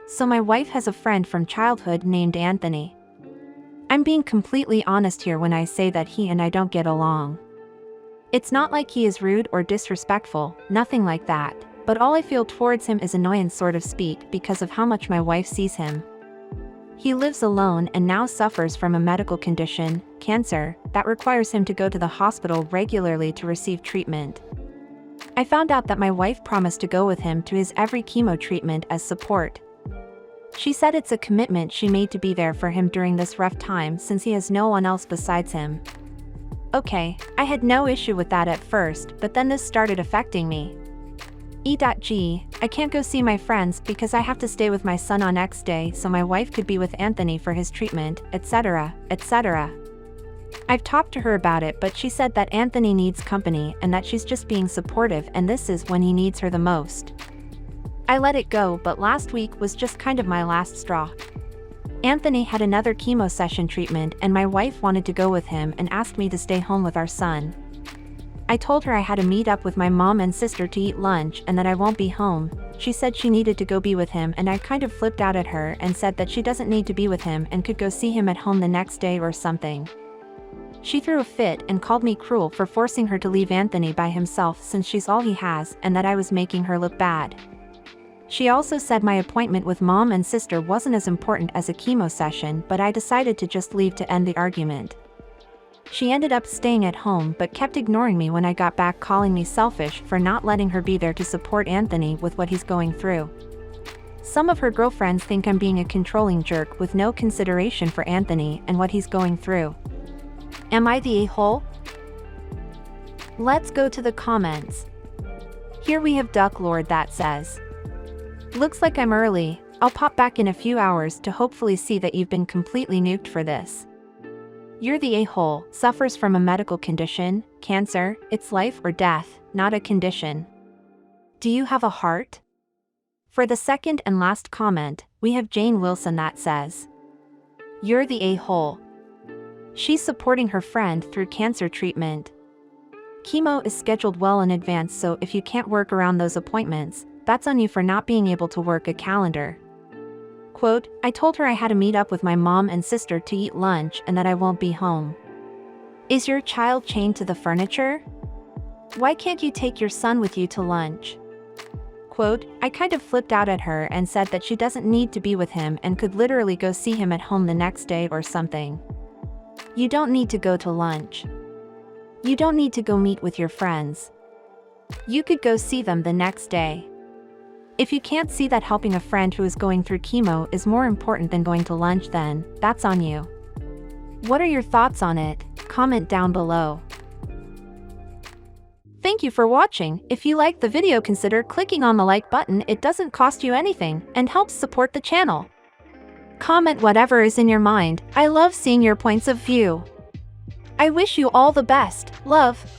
So my wife has a friend from childhood named Anthony. I'm being completely honest here when I say that he and I don't get along. It's not like he is rude or disrespectful, nothing like that, but all I feel towards him is annoyance, sort of speak, because of how much my wife sees him. He lives alone and now suffers from a medical condition, cancer, that requires him to go to the hospital regularly to receive treatment. I found out that my wife promised to go with him to his every chemo treatment as support. She said it's a commitment she made to be there for him during this rough time since he has no one else besides him. Okay, I had no issue with that at first, but then this started affecting me. E.g., I can't go see my friends because I have to stay with my son on X day so my wife could be with Anthony for his treatment, etc., etc. I've talked to her about it, but she said that Anthony needs company and that she's just being supportive, and this is when he needs her the most. I let it go, but last week was just kind of my last straw. Anthony had another chemo session treatment and my wife wanted to go with him and asked me to stay home with our son. I told her I had to meet up with my mom and sister to eat lunch and that I won't be home. She said she needed to go be with him, and I kind of flipped out at her and said that she doesn't need to be with him and could go see him at home the next day or something. She threw a fit and called me cruel for forcing her to leave Anthony by himself since she's all he has, and that I was making her look bad. She also said my appointment with mom and sister wasn't as important as a chemo session, but I decided to just leave to end the argument. She ended up staying at home but kept ignoring me when I got back, calling me selfish for not letting her be there to support Anthony with what he's going through. Some of her girlfriends think I'm being a controlling jerk with no consideration for Anthony and what he's going through. Am I the a-hole? Let's go to the comments. Here we have Duck Lord that says, "Looks like I'm early. I'll pop back in a few hours to hopefully see that you've been completely nuked for this. You're the a-hole, suffers from a medical condition, cancer, it's life or death, not a condition. Do you have a heart?" For the second and last comment, we have Jane Wilson that says, "You're the a-hole. She's supporting her friend through cancer treatment. Chemo is scheduled well in advance, so if you can't work around those appointments, that's on you for not being able to work a calendar. Quote, I told her I had to meet up with my mom and sister to eat lunch and that I won't be home. Is your child chained to the furniture? Why can't you take your son with you to lunch? Quote, I kind of flipped out at her and said that she doesn't need to be with him and could literally go see him at home the next day or something. You don't need to go to lunch. You don't need to go meet with your friends. You could go see them the next day. If you can't see that helping a friend who is going through chemo is more important than going to lunch, then that's on you. What are your thoughts on it? Comment down below. Thank you for watching. If you liked the video, consider clicking on the like button. It doesn't cost you anything and helps support the channel. Comment whatever is in your mind. I love seeing your points of view. I wish you all the best. Love.